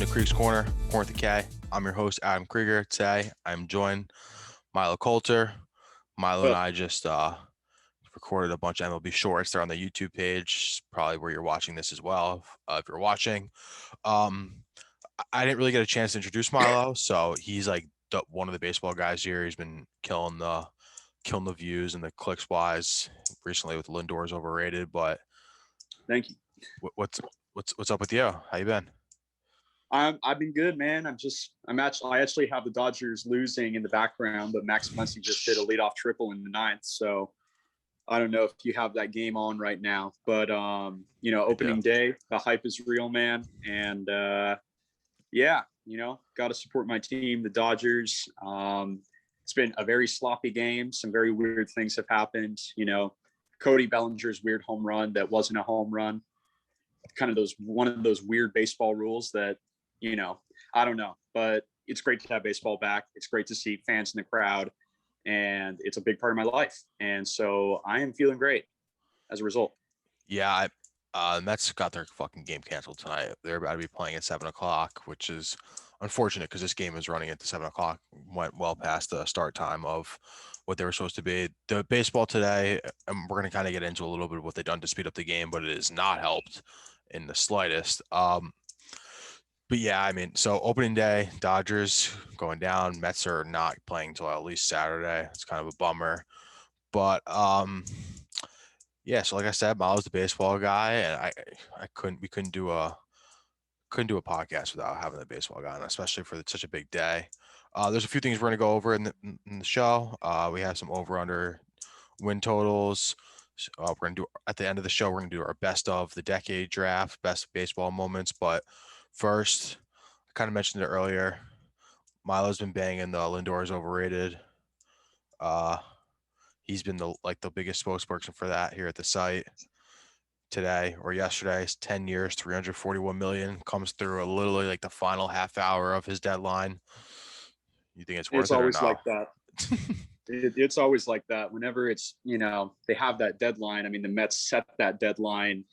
Kriegs Korner, Corner with the K. I'm your host, Adam Krieger. Today, I'm joined Milo Coulter. Milo and Well, I just recorded a bunch of MLB shorts. They're on the YouTube page, probably where you're watching this as well. If you're watching, um, I didn't really get a chance to introduce Milo, so he's like one of the baseball guys here. He's been killing the views and the clicks wise recently with Lindor's overrated. But thank you. what's up with you? How you been? I've been good, man. I actually have the Dodgers losing in the background, but Max Muncy just hit a leadoff triple in the ninth. So I don't know if you have that game on right now, but opening day, the hype is real, man. And got to support my team, the Dodgers. It's been a very sloppy game. Some very weird things have happened. Cody Bellinger's weird home run that wasn't a home run. Kind of one of those weird baseball rules that, I don't know, but it's great to have baseball back. It's great to see fans in the crowd, and it's a big part of my life. And so I am feeling great as a result. Yeah, Mets got their fucking game canceled tonight. They're about to be playing at 7 o'clock, which is unfortunate because this game is running at 7 o'clock. Went well past the start time of what they were supposed to be. The baseball today, and we're gonna kind of get into a little bit of what they've done to speed up the game, but it has not helped in the slightest. But yeah, I mean, so opening day, Dodgers going down. Mets are not playing until at least Saturday. It's kind of a bummer. But yeah, so like I said, Milo's the baseball guy, and we couldn't do a podcast without having the baseball guy on, especially for such a big day. There's a few things we're gonna go over in the show. We have some over under win totals. We're gonna do at the end of the show. We're gonna do our best of the decade draft, best baseball moments. But first, I kind of mentioned it earlier. Milo's been banging the Lindor's overrated. He's been the biggest spokesperson for that here at the site today or yesterday. 10 years, 341 million comes through literally like the final half hour of his deadline. You think it's worth It's it or always no? like that. It's always like that. Whenever it's, they have that deadline. I mean, the Mets set that deadline,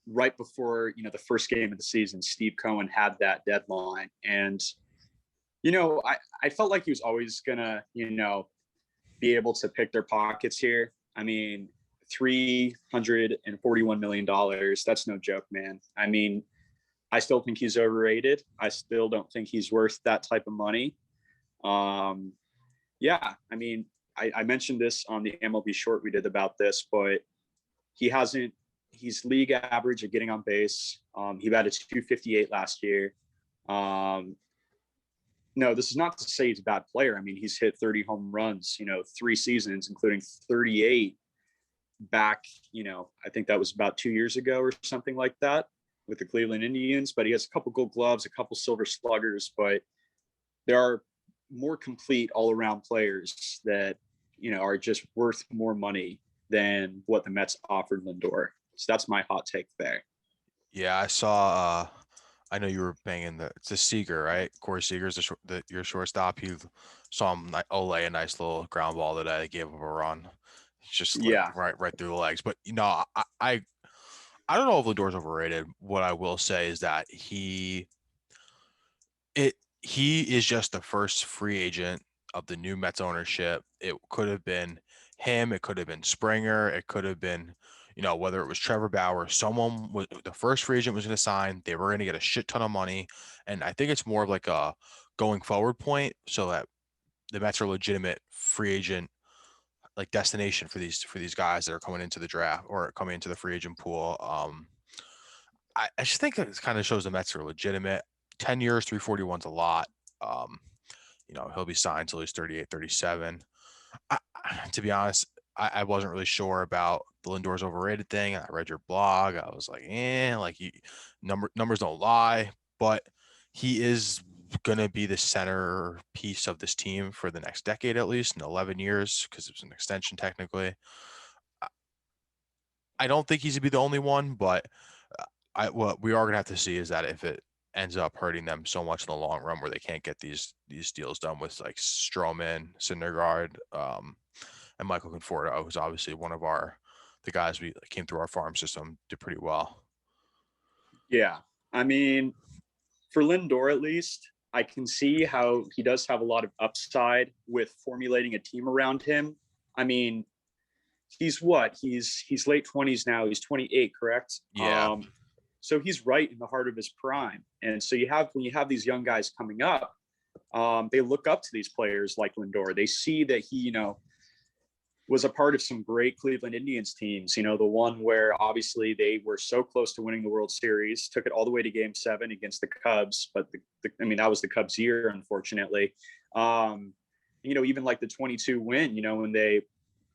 right before, the first game of the season. Steve Cohen had that deadline. And, I felt like he was always going to, be able to pick their pockets here. I mean, $341 million. That's no joke, man. I mean, I still think he's overrated. I still don't think he's worth that type of money. Yeah, I mean, I mentioned this on the MLB short we did about this, but he's league average at getting on base. He batted 258 last year. No, this is not to say he's a bad player. I mean, he's hit 30 home runs, 3 seasons, including 38 back, I think that was about 2 years ago or something like that with the Cleveland Indians. But he has a couple gold gloves, a couple silver sluggers, but there are more complete all-around players that, are just worth more money than what the Mets offered Lindor. So that's my hot take there. Yeah, I saw. I know you were banging it's a Seager, right? Corey Seager's your shortstop. You saw him lay a nice little ground ball today. They gave him a run. It's just like Yeah. right through the legs. But I don't know if Lindor's overrated. What I will say is that he is just the first free agent of the new Mets ownership. It could have been him. It could have been Springer. It could have been, whether it was Trevor Bauer, someone was the first free agent was going to sign. They were going to get a shit ton of money. And I think it's more of like a going forward point so that the Mets are a legitimate free agent like destination for these guys that are coming into the draft or coming into the free agent pool. I just think it kind of shows the Mets are legitimate. 10 years, 341's a lot. Um, he'll be signed until he's 38, 37. To be honest, I wasn't really sure about the Lindor's overrated thing. I read your blog. I was like, numbers don't lie, but he is going to be the center piece of this team for the next decade, at least in 11 years, because it's an extension technically. I don't think he's going to be the only one, but what we are going to have to see is that if it ends up hurting them so much in the long run where they can't get these deals done with like Stroman, Syndergaard, and Michael Conforto, who's obviously one of the guys we came through our farm system, did pretty well. Yeah. I mean, for Lindor, at least, I can see how he does have a lot of upside with formulating a team around him. I mean, he's what? He's late 20s now. He's 28, correct? Yeah. So he's right in the heart of his prime. And so when you have these young guys coming up, they look up to these players like Lindor. They see that he, was a part of some great Cleveland Indians teams. The one where obviously they were so close to winning the World Series, took it all the way to Game 7 against the Cubs. But that was the Cubs' year, unfortunately. Even like the 22 win, when they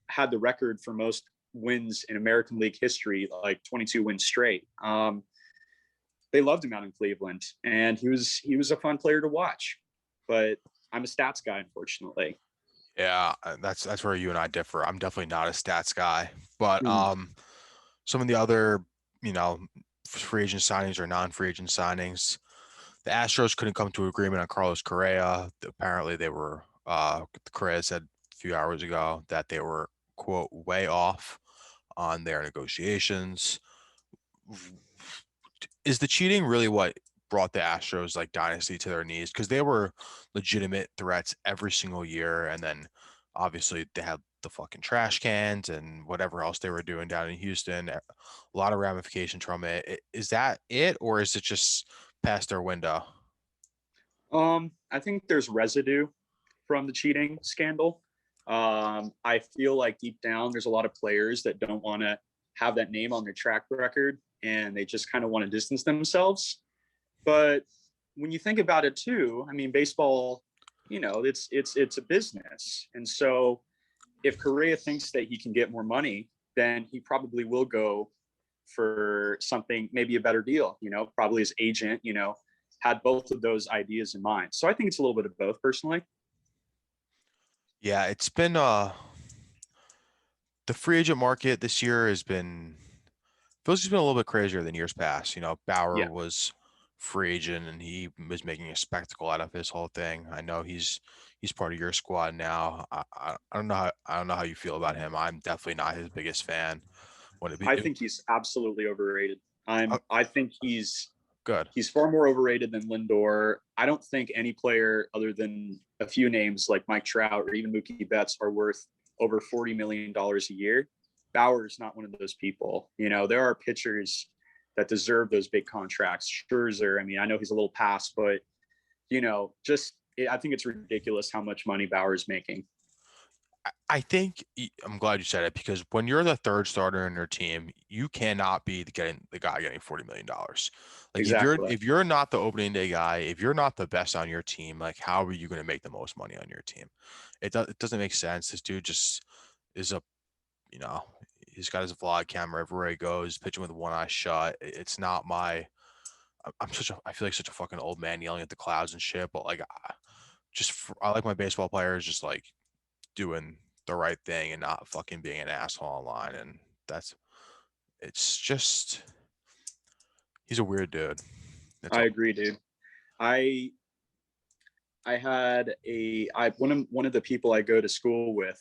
had the record for most wins in American League history, like 22 wins straight. They loved him out in Cleveland, and he was a fun player to watch. But I'm a stats guy, unfortunately. Yeah, that's where you and I differ. I'm definitely not a stats guy, but Mm. some of the other, free agent signings or non-free agent signings, the Astros couldn't come to an agreement on Carlos Correa. Apparently, they were. Correa said a few hours ago that they were, quote, way off on their negotiations. Is the cheating really what brought the Astros like dynasty to their knees? Because they were legitimate threats every single year, and then obviously they had the fucking trash cans and whatever else they were doing down in Houston. A lot of ramifications from it. Is that it, or is it just past their window? I think there's residue from the cheating scandal. I feel like deep down, there's a lot of players that don't want to have that name on their track record, and they just kind of want to distance themselves. But when you think about it too, I mean, baseball, it's a business. And so if Correa thinks that he can get more money, then he probably will go for something, maybe a better deal, probably his agent, had both of those ideas in mind. So I think it's a little bit of both personally. Yeah, it's been the free agent market this year has been feels like it's been a little bit crazier than years past. Bauer Yeah. was free agent and he was making a spectacle out of his whole thing. I know he's part of your squad now. I don't know I don't know how you feel about him. I'm definitely not his biggest fan. When it be I think he's absolutely overrated. uh, I think he's good. he's far more overrated than Lindor. I don't think any player other than a few names like Mike Trout or even Mookie Betts are worth over $40 million a year. Bauer's not one of those people. There are pitchers that deserve those big contracts. Scherzer, I mean, I know he's a little past, but I think it's ridiculous how much money Bauer's making. I think I'm glad you said it because when you're the third starter in your team, you cannot be getting the guy getting $40 million. Like Exactly. if you're not the opening day guy, if you're not the best on your team, like how are you going to make the most money on your team? It doesn't make sense. This dude just is you know, he's got his vlog camera everywhere he goes, pitching with one eye shut. It's not my. I feel like such a fucking old man yelling at the clouds and shit. But like, I like my baseball players just like doing the right thing and not fucking being an asshole online. And it's just, he's a weird dude. That's I all. agree, dude. I I had one of the people I go to school with.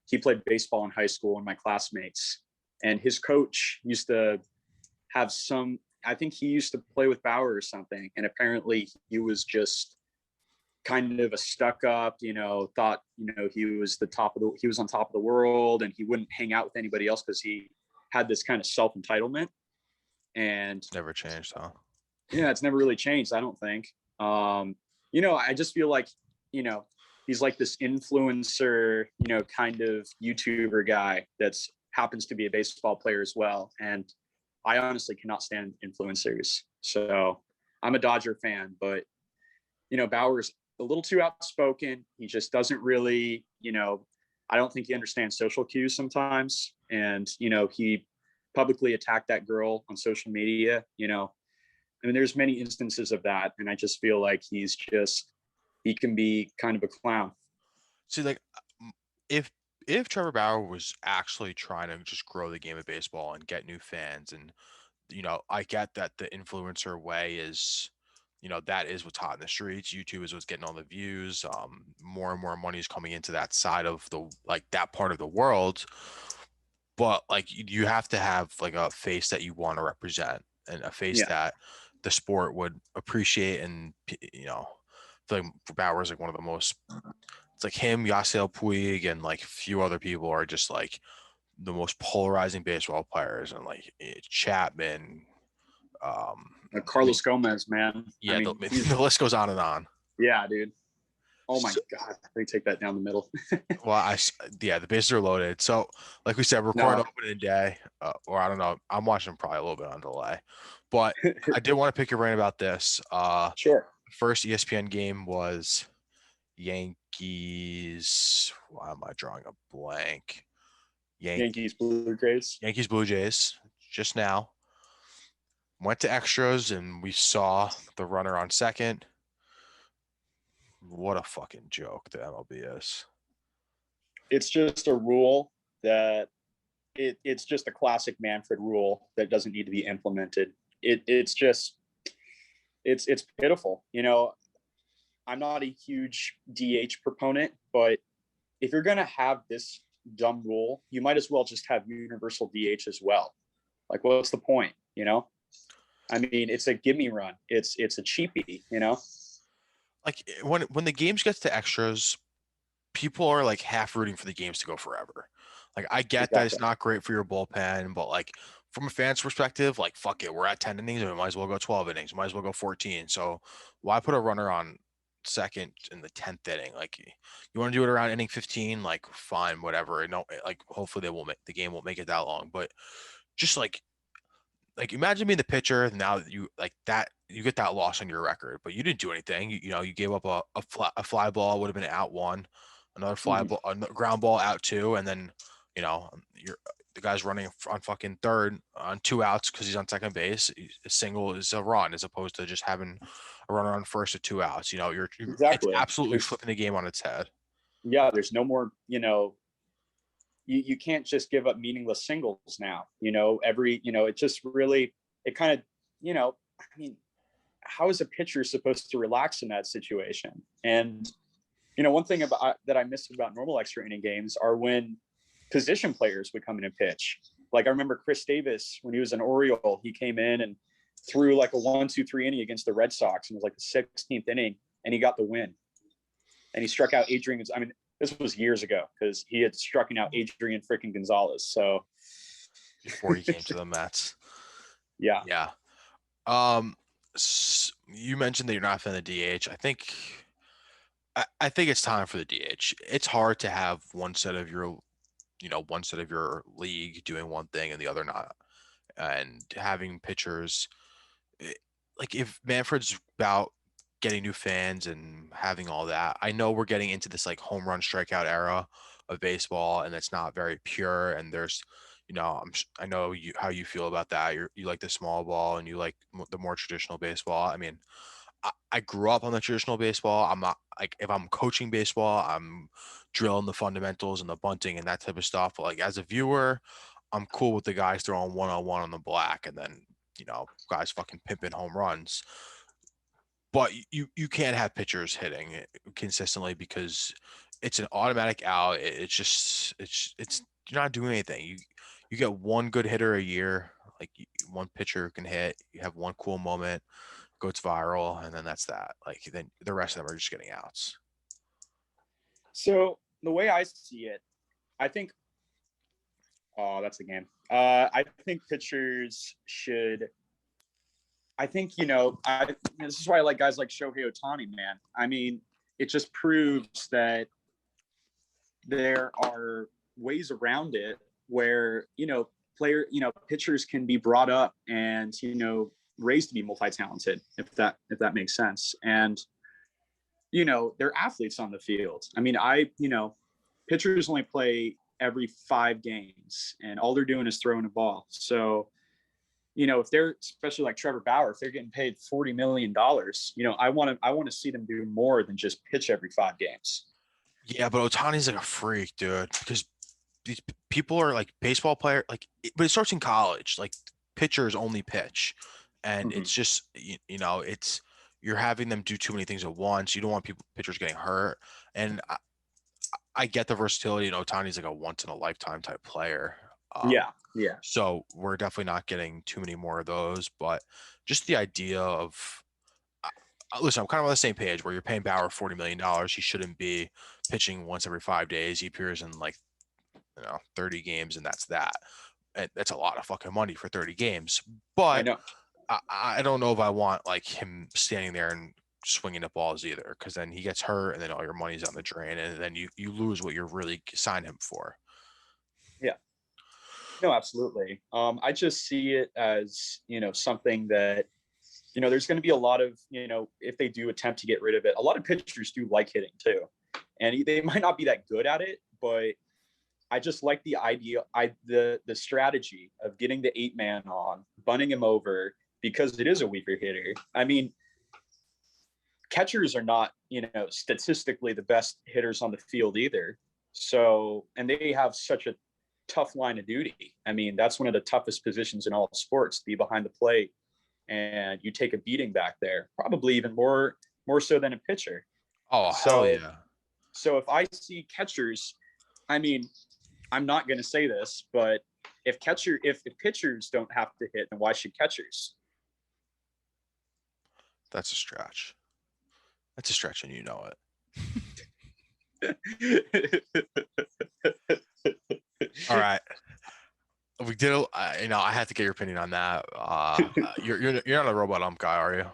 He played baseball in high school, and my classmates. And his coach used to have some. I think he used to play with Bauer or something, and apparently he was just kind of a stuck up. Thought he was on top of the world, and he wouldn't hang out with anybody else because he had this kind of self entitlement. And Never changed, huh? yeah, it's never really changed, I don't think. I just feel like, you know, he's like this influencer, kind of YouTuber guy that's happens to be a baseball player as well. And I honestly cannot stand influencers. So I'm a Dodger fan, but Bauer's a little too outspoken. He just doesn't really, I don't think he understands social cues sometimes. And, he publicly attacked that girl on social media. I mean, there's many instances of that, and I just feel like he can be kind of a clown. See, like, if if Trevor Bauer was actually trying to just grow the game of baseball and get new fans, and I get that the influencer way is, that is what's hot in the streets. YouTube is what's getting all the views. More and more money is coming into that side of that part of the world. But like, you have to have like a face that you want to represent and a face Yeah. that the sport would appreciate. And I feel like Bauer is like one of the most. It's like him, Yasiel Puig, and like a few other people are just like the most polarizing baseball players, and like Chapman. I mean, Carlos Gomez, man. I yeah, mean, the list goes on and on. yeah, dude. Oh my So, God, they take that down the middle. well, yeah, the bases are loaded. So, like we said, we're recording No, opening day, or I don't know. I'm watching probably a little bit on delay, but I did want to pick your brain about this. sure. First ESPN game was Yankees. Why am I drawing a blank? Yankees, Blue Jays. Yankees Blue Jays just now. Went to extras and we saw the runner on second. What a fucking joke the MLB is. It's just a rule that it's just a classic Manfred rule that doesn't need to be implemented. It's just it's pitiful. I'm not a huge DH proponent, but if you're gonna have this dumb rule, you might as well just have universal DH as well. Like, what's the point? I mean, it's a gimme run. It's a cheapie. Like when the games gets to extras, people are like half rooting for the games to go forever. Like I get that it's Exactly. not great for your bullpen, but like from a fan's perspective, like fuck it, we're at 10 innings and we might as well go 12 innings, might as well go 14. So why put a runner on second in the 10th inning? Like you want to do it around inning 15, like fine, whatever. No, like hopefully the game won't make it that long, but just like imagine being the pitcher now that you like that you get that loss on your record, but you didn't do anything. You gave up a fly ball would have been out one, another fly Mhm. ball, a ground ball out two, and then you're the guy's running on fucking third on 2 outs because he's on second base. A single is a run as opposed to just having a runner on first at 2 outs. It's Exactly. absolutely flipping the game on its head. Yeah, there's no more, you can't just give up meaningless singles now. It just really, it kind of, I mean, how is a pitcher supposed to relax in that situation? And, one thing about that I miss about normal extra inning games are when position players would come in and pitch. Like I remember Chris Davis, when he was an Oriole, he came in and threw like a 1-2-3 inning against the Red Sox, and it was like the 16th inning, and he got the win. And he struck out Adrian. I mean, this was years ago because he had struck out Adrian freaking Gonzalez. So Before he came to the Mets. yeah. Yeah. You mentioned that you're not a fan of DH. I think it's time for the DH. It's hard to have one set of your league doing one thing and the other not. And having pitchers like if Manfred's about getting new fans and having all that, I know we're getting into this like home run strikeout era of baseball, and it's not very pure. And there's, I know how you feel about that. You like the small ball and you like the more traditional baseball. I mean, I grew up on the traditional baseball. I'm not like if I'm coaching baseball, I'm drilling the fundamentals and the bunting and that type of stuff. But like as a viewer, I'm cool with the guys throwing 1-on-1 on the black and then guys fucking pimping home runs. But you can't have pitchers hitting it consistently because it's an automatic out. It's you're not doing anything. You get one good hitter a year. Like one pitcher can hit. You have one cool moment, goes viral, and then that's that. Like then the rest of them are just getting outs. So the way I see it, I think, oh, that's the game. I think pitchers should. I think this is why I like guys like Shohei Ohtani, man. I mean, it just proves that there are ways around it where pitchers can be brought up and raised to be multi-talented, if that makes sense. And they're athletes on the field. I mean, pitchers only play every 5 games and all they're doing is throwing a ball. So if they're, especially like Trevor Bauer, if they're getting paid $40 million, I want to see them do more than just pitch every 5 games. Yeah, but Otani's like a freak, dude, because these people are like baseball player, but it starts in college. Like pitchers only pitch, and Mm-hmm. it's just it's you're having them do too many things at once. You don't want pitchers getting hurt, and I get the versatility. And Otani's like a once in a lifetime type player. Yeah. Yeah. So we're definitely not getting too many more of those. But just the idea of listen, I'm kind of on the same page where you're paying Bauer $40 million. He shouldn't be pitching once every 5 days. He appears in like 30 games, and that's that. And that's a lot of fucking money for 30 games. I But know. I don't know if I want like him standing there and swinging at balls either, because then he gets hurt, and then all your money's on the drain, and then you lose what you're really signed him for. Yeah. No, absolutely. I just see it as, something that, there's going to be a lot of, if they do attempt to get rid of it, a lot of pitchers do like hitting too. And they might not be that good at it, but I just like the idea, the strategy of getting the 8-man on, bunting him over because it is a weaker hitter. I mean, catchers are not, statistically the best hitters on the field either. So, and they have such a tough line of duty. I mean, that's one of the toughest positions in all sports, to be behind the plate, and you take a beating back there, probably even more so than a pitcher. Oh, hell So, yeah. so if I see catchers, I mean, I'm not going to say this, but if pitchers don't have to hit, then why should catchers? That's a stretch. That's a stretch, and you know it. All right. We did. I had to get your opinion on that. You're not a robot ump guy, are you?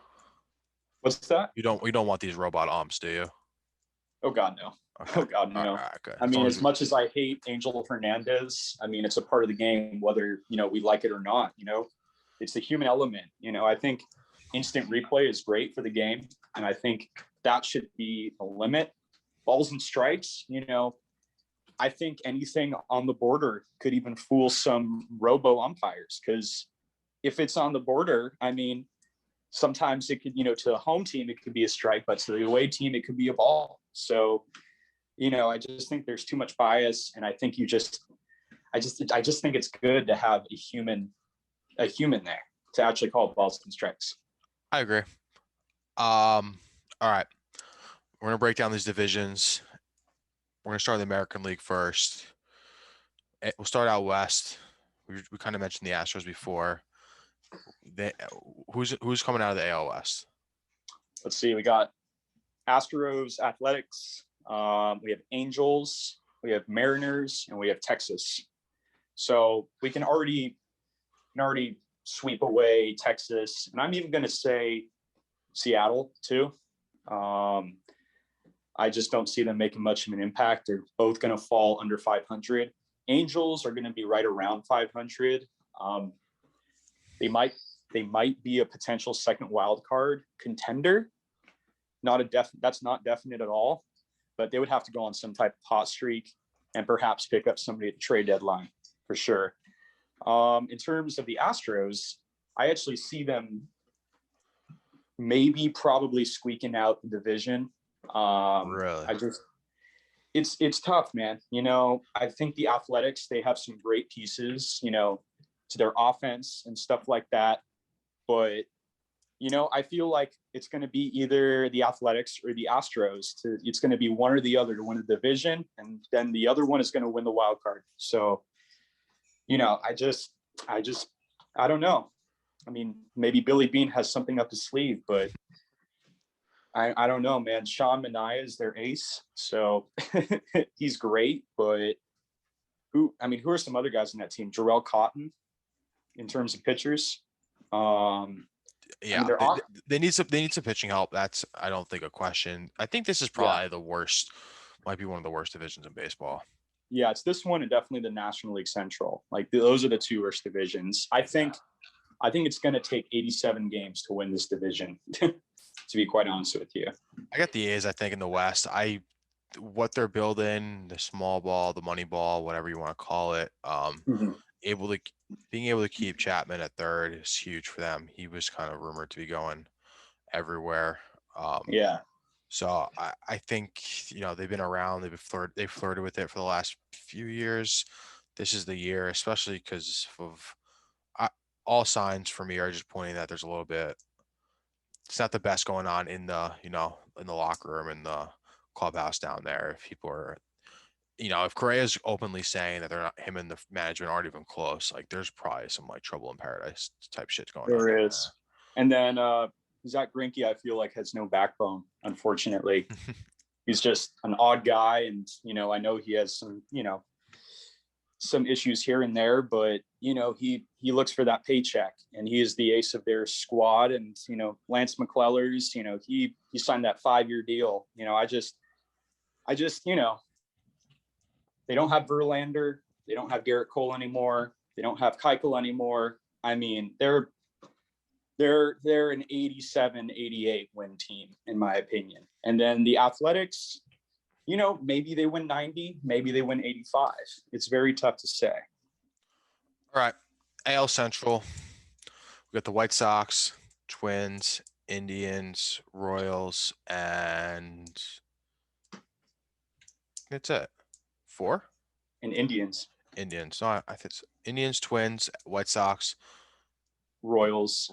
What's that? You don't want these robot umps, do you? Oh God, no. Okay. Oh God, All no. right, good. I mean, as much as I hate Angel Hernandez, I mean, it's a part of the game, whether we like it or not. It's the human element. I think instant replay is great for the game, and I think that should be a limit. Balls and strikes, I think anything on the border could even fool some robo umpires, because if it's on the border, I mean, sometimes it could, to the home team, it could be a strike, but to the away team, it could be a ball. So, I just think there's too much bias. And I think I just think it's good to have a human there to actually call balls and strikes. I agree. All right. We're going to break down these divisions. We're going to start the American League first. We'll start out west. We kind of mentioned the Astros before. Who's coming out of the AL West? Let's see. We got Astros, Athletics. We have Angels. We have Mariners, and we have Texas. So we can already sweep away Texas, and I'm even going to say Seattle too. I just don't see them making much of an impact. They're both going to fall under 500. Angels are going to be right around 500. They might be a potential second wild card contender. That's not definite at all, but they would have to go on some type of hot streak and perhaps pick up somebody at the trade deadline for sure. In terms of the Astros, I actually see them probably squeaking out the division. Really? It's tough, man. I think the Athletics, they have some great pieces, to their offense and stuff like that. But, I feel like it's going to be either the Athletics or the Astros. It's going to be one or the other to win the division, and then the other one is going to win the wild card. So, I don't know. I mean, maybe Billy Beane has something up his sleeve, but I don't know, man. Sean Manaea is their ace, so he's great. But who are some other guys in that team? Jarrell Cotton, in terms of pitchers. Yeah, they need some pitching help. That's, I don't think, a question. I think this is probably the worst. Might be one of the worst divisions in baseball. Yeah, it's this one and definitely the National League Central. Like those are the two worst divisions. I think it's going to take 87 games to win this division. To be quite honest with you, I got the A's, I think, in the West. What they're building, the small ball, the money ball, whatever you want to call it, being able to keep Chapman at third is huge for them. He was kind of rumored to be going everywhere. So I think, they've been around. They've flirted with it for the last few years. This is the year, especially because of all signs for me are just pointing that there's a little bit. It's not the best going on in the locker room, in the clubhouse down there. If people are if Correa's openly saying that they're not, him and the management aren't even close, like there's probably some like trouble in paradise type shit going on. There is. And then Zach Greinke, I feel like, has no backbone, unfortunately. He's just an odd guy. And, I know he has some issues here and there, but, he looks for that paycheck, and he is the ace of their squad. And, Lance McCullers, he signed that 5-year deal. I just, they don't have Verlander. They don't have Garrett Cole anymore. They don't have Keuchel anymore. I mean, they're an 87, 88 win team, in my opinion. And then the Athletics, maybe they win 90, maybe they win 85. It's very tough to say. All right. AL Central. We got the White Sox, Twins, Indians, Royals, and that's it. 4? And Indians. Indians. No, I think it's Indians, Twins, White Sox, Royals.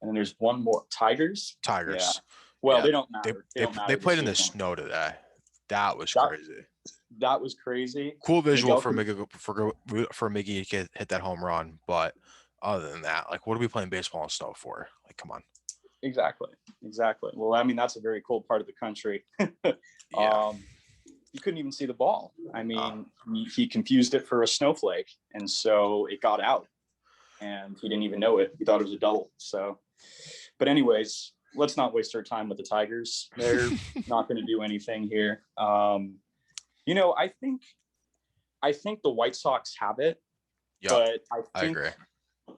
And then there's one more. Tigers. Yeah. Well, yeah. they don't matter. They played in the snow today. That was crazy. That was crazy. Cool visual for Miggy to hit that home run, but other than that, like, what are we playing baseball in snow for? Like, come on. Exactly. Well, I mean, that's a very cold part of the country. Yeah. You couldn't even see the ball. I mean, he confused it for a snowflake, and so it got out, and he didn't even know it. He thought it was a double. So, but anyways, let's not waste our time with the Tigers. They're not going to do anything here. I think the White Sox have it, but I agree.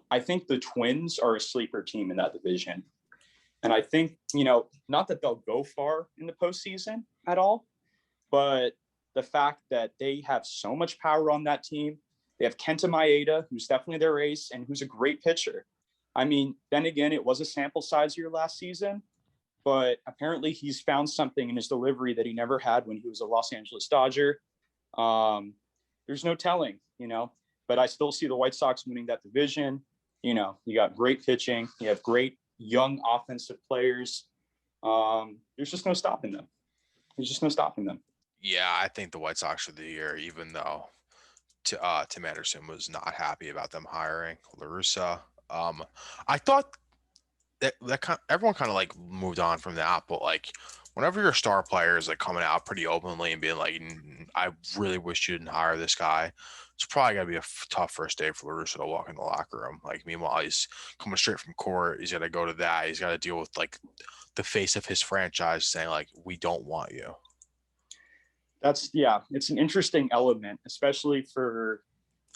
I think the Twins are a sleeper team in that division. And I think, not that they'll go far in the postseason at all, but the fact that they have so much power on that team. They have Kenta Maeda, who's definitely their ace and who's a great pitcher. I mean, then again, it was a sample size year last season, but apparently he's found something in his delivery that he never had when he was a Los Angeles Dodger. There's no telling, but I still see the White Sox winning that division. You got great pitching. You have great young offensive players. There's just no stopping them. Yeah, I think the White Sox for the year, even though Tim Anderson was not happy about them hiring La Russa. I thought that everyone kind of like moved on from that, but like whenever your star player is like coming out pretty openly and being like, I really wish you didn't hire this guy, it's probably gonna be a tough first day for La Russa to walk in the locker room. Like, meanwhile, he's coming straight from court. He's got to go to that. He's got to deal with like the face of his franchise saying like, we don't want you. It's an interesting element, especially for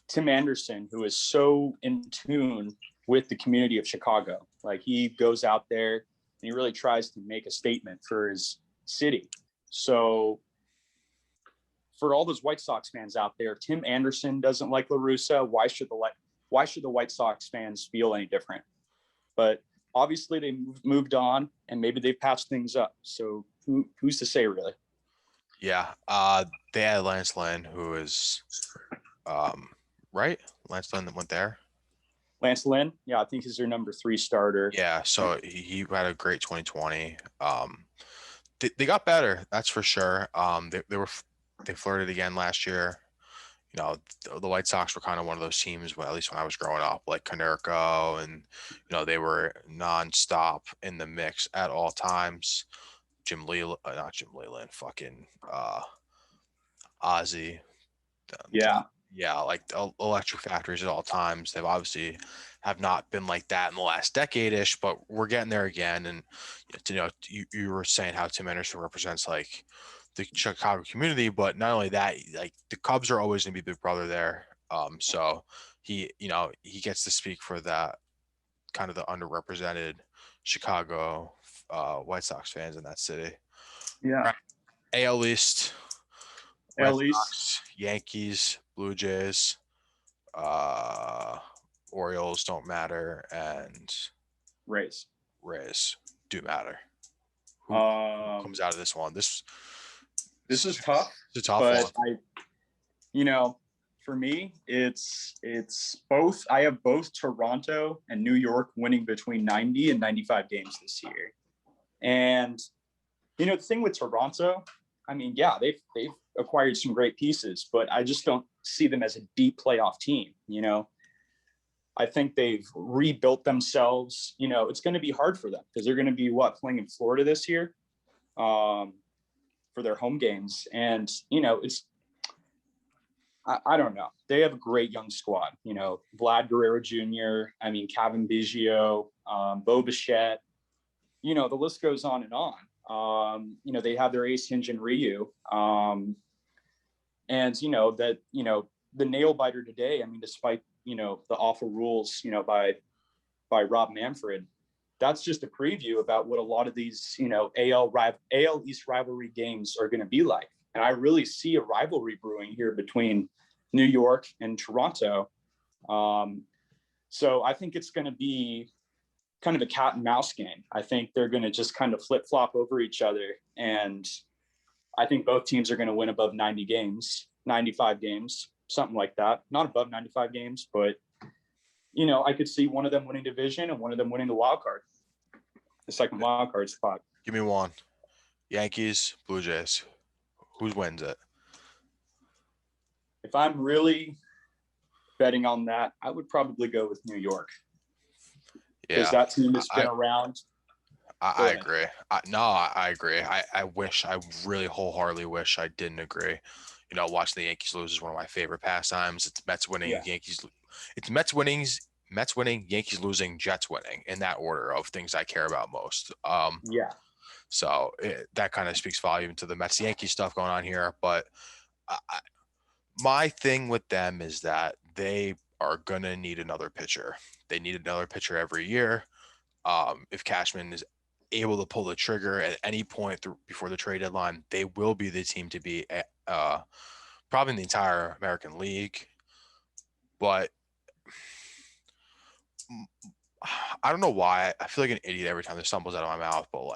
Tim Anderson, who is so in tune with the community of Chicago. Like, he goes out there and he really tries to make a statement for his city. So for all those White Sox fans out there, Tim Anderson doesn't like La Russa. Why should the White Sox fans feel any different? But obviously they moved on, and maybe they've patched things up. So who's to say, really? Yeah. They had Lance Lynn, who is right? Lance Lynn that went there. Lance Lynn, yeah, I think he's their number 3 starter. Yeah, so he had a great 2020. They got better, that's for sure. They flirted again last year. The White Sox were kind of one of those teams, at least when I was growing up, like Konerko, and they were nonstop in the mix at all times. Not Jim Leyland, fucking Ozzy. Yeah, like electric factories at all times. They've obviously have not been like that in the last decade-ish, but we're getting there again. And you were saying how Tim Anderson represents like the Chicago community, but not only that, like the Cubs are always gonna be big brother there. So he gets to speak for that kind of the underrepresented Chicago White Sox fans in that city. Yeah. Right. AL East. Sox, Yankees, Blue Jays, Orioles don't matter, and Rays do matter. Who comes out of this one? This is tough. It's a tough one. For me, it's both. I have both Toronto and New York winning between 90 and 95 games this year. And the thing with Toronto, I mean, yeah, they've acquired some great pieces, but I just don't see them as a deep playoff team. I think they've rebuilt themselves. It's going to be hard for them because they're going to be playing in Florida this year for their home games. And, I don't know. They have a great young squad, Vlad Guerrero Jr., Kevin Biggio, Bo Bichette, the list goes on and on. They have their ace Hyun-Jin Ryu. And, the nail biter today, despite, the awful rules, by Rob Manfred, that's just a preview about what a lot of these, AL East rivalry games are going to be like. And I really see a rivalry brewing here between New York and Toronto. So I think it's going to be kind of a cat and mouse game. I think they're going to just kind of flip flop over each other. And I think both teams are going to win above 90 games, 95 games, something like that. Not above 95 games, but, I could see one of them winning division and one of them winning the second wild card spot. Give me one. Yankees, Blue Jays. Who wins it? If I'm really betting on that, I would probably go with New York. Because that team has been around. I agree. I agree. I really wholeheartly wish I didn't agree. Watching the Yankees lose is one of my favorite pastimes. It's Mets winning, Yankees. It's Mets winning, Yankees losing, Jets winning, in that order of things I care about most. So that kind of speaks volume to the Mets Yankees stuff going on here. But my thing with them is that they are gonna need another pitcher. They need another pitcher every year. If Cashman is able to pull the trigger at any point before the trade deadline, they will be the team to be probably in the entire American League. But I don't know why. I feel like an idiot every time this stumbles out of my mouth, but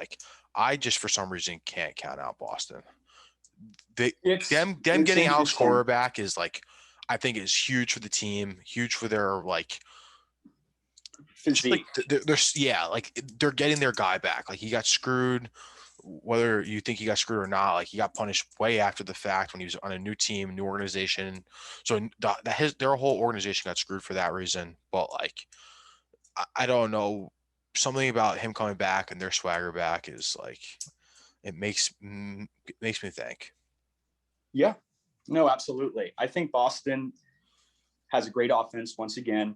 I just for some reason can't count out Boston. Them getting Alex Cora back is I think is huge for the team, huge for their physique. They're getting their guy back. He got screwed, whether you think he got screwed or not. He got punished way after the fact when he was on a new team, new organization. So their whole organization got screwed for that reason. But I don't know, something about him coming back and their swagger back is it makes me think. Yeah, no, absolutely. I think Boston has a great offense once again.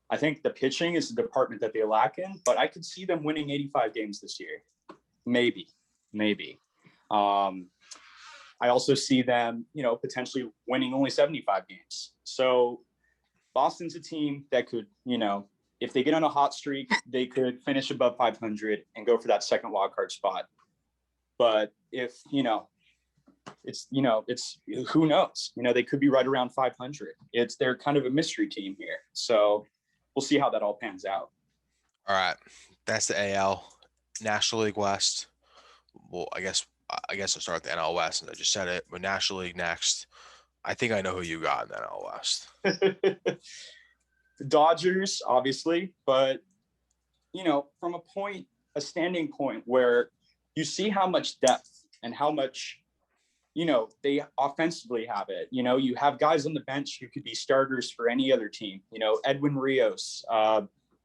I think the pitching is the department that they lack in, but I could see them winning 85 games this year. Maybe. I also see them, potentially winning only 75 games. So Boston's a team that could, if they get on a hot streak, they could finish above 500 and go for that second wild card spot. But if, it's who knows, they could be right around 500. They're kind of a mystery team here. So we'll see how that all pans out. All right. That's the AL. National League West. Well, I guess I'll start with the NL West, and I just said it, but National League next. I think I know who you got in the NL West. The Dodgers, obviously, but, from a standing point where you see how much depth and how much, they offensively have it. You have guys on the bench who could be starters for any other team, Edwin Rios,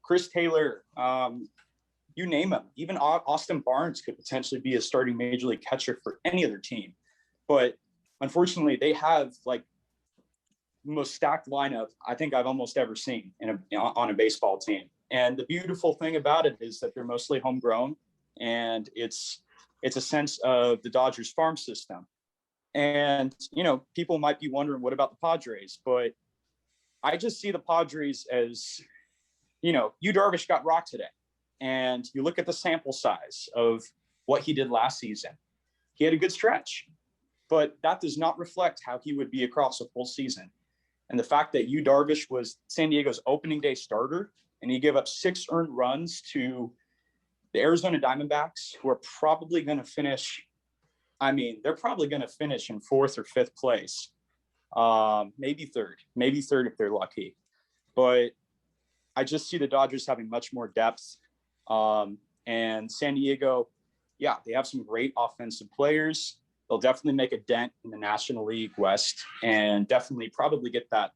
Chris Taylor, you name them. Even Austin Barnes could potentially be a starting major league catcher for any other team. But unfortunately, they have the most stacked lineup I think I've almost ever seen on a baseball team. And the beautiful thing about it is that they're mostly homegrown, and it's a sense of the Dodgers farm system. And, people might be wondering, what about the Padres? But I just see the Padres as, Yu Darvish got rocked today. And you look at the sample size of what he did last season. He had a good stretch, but that does not reflect how he would be across a full season. And the fact that Yu Darvish was San Diego's opening day starter, and he gave up 6 earned runs to the Arizona Diamondbacks, who are probably going to finish. They're probably going to finish in 4th or 5th place, maybe third if they're lucky. But I just see the Dodgers having much more depth. And San Diego, they have some great offensive players, They'll definitely make a dent in the National League West and definitely probably get that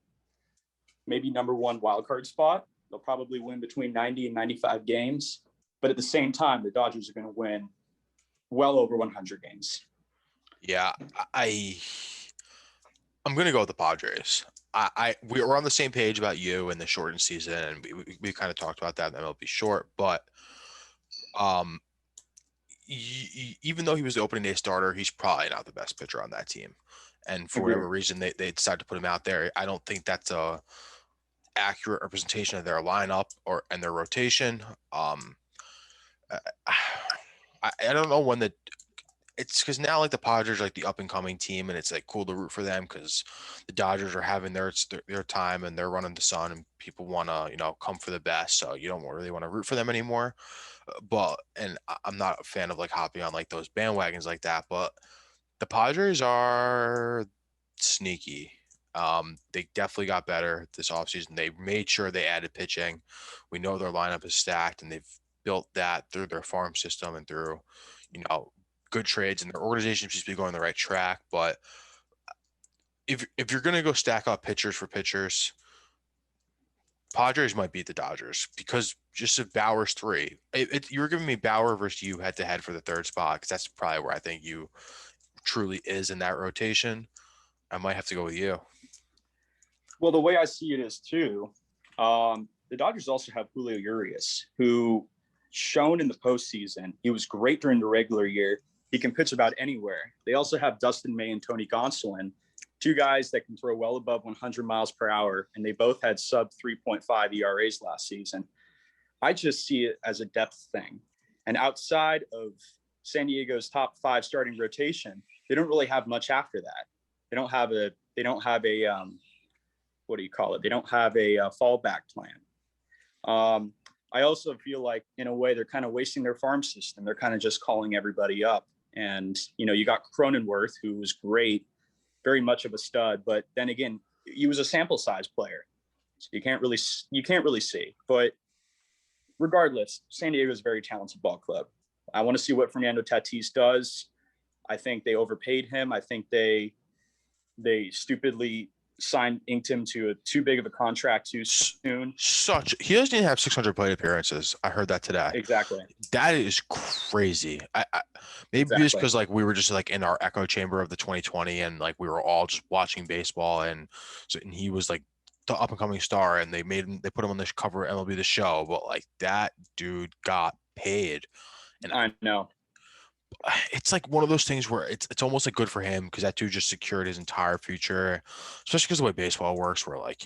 maybe number one wildcard spot. They'll probably win between 90 and 95 games. But at the same time, the Dodgers are going to win well over 100 games. Yeah, I'm going to go with the Padres. We were on the same page about you and the shortened season, and we kind of talked about that. And MLB short, but um, even though he was the opening day starter, he's probably not the best pitcher on that team. And for whatever reason, they decided to put him out there. I don't think that's a accurate representation of their lineup and their rotation. I don't know when it's because now like the Padres are like the up and coming team, and it's like cool to root for them because the Dodgers are having their time and they're running the sun, and people want to come for the best. So you don't really want to root for them anymore. But I'm not a fan of like hopping on like those bandwagons like that. But the Padres are sneaky. They definitely got better this offseason. They made sure they added pitching. We know their lineup is stacked, and they've built that through their farm system and through, good trades, and their organization seems to be going the right track. But if you're going to go stack up pitchers for pitchers, Padres might beat the Dodgers because just if Bauer's three, you were giving me Bauer versus you head to head for the third spot because that's probably where I think you truly is in that rotation. I might have to go with you. Well, the way I see it is too, the Dodgers also have Julio Urias, who shown in the postseason, he was great during the regular year. He can pitch about anywhere. They also have Dustin May and Tony Gonsolin, two guys that can throw well above 100 miles per hour, and they both had sub 3.5 ERAs last season. I just see it as a depth thing. And outside of San Diego's top five starting rotation, they don't really have much after that. They don't have a what do you call it? They don't have a fallback plan. I also feel like in a way they're kind of wasting their farm system. They're kind of just calling everybody up. And, you got Cronenworth, who was great, very much of a stud, but then again, he was a sample size player. So you can't really see, but regardless, San Diego is a very talented ball club. I want to see what Fernando Tatis does. I think they overpaid him. I think they stupidly inked him to too big of a contract too soon. He doesn't even have 600 plate appearances. I heard that today. Exactly. That is crazy. Maybe it's because like we were just like in our echo chamber of the 2020 and like we were all just watching baseball and he was like the up and coming star and they put him on the cover of MLB The Show, but like that dude got paid. And I know. It's like one of those things where it's almost like good for him because that dude just secured his entire future, especially because the way baseball works, where like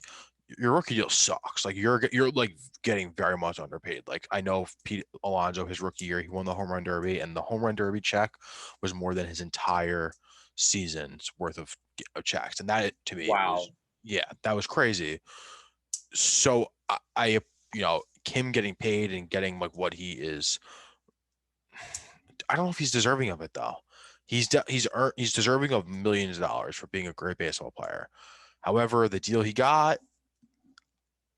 your rookie deal sucks. Like you're like getting very much underpaid. Like I know Pete Alonso, his rookie year, he won the home run derby, and the home run derby check was more than his entire season's worth of checks, and that to me, wow, that was crazy. So I him getting paid and getting like what he is. I don't know if he's deserving of it though. He's deserving of millions of dollars for being a great baseball player. However, the deal he got,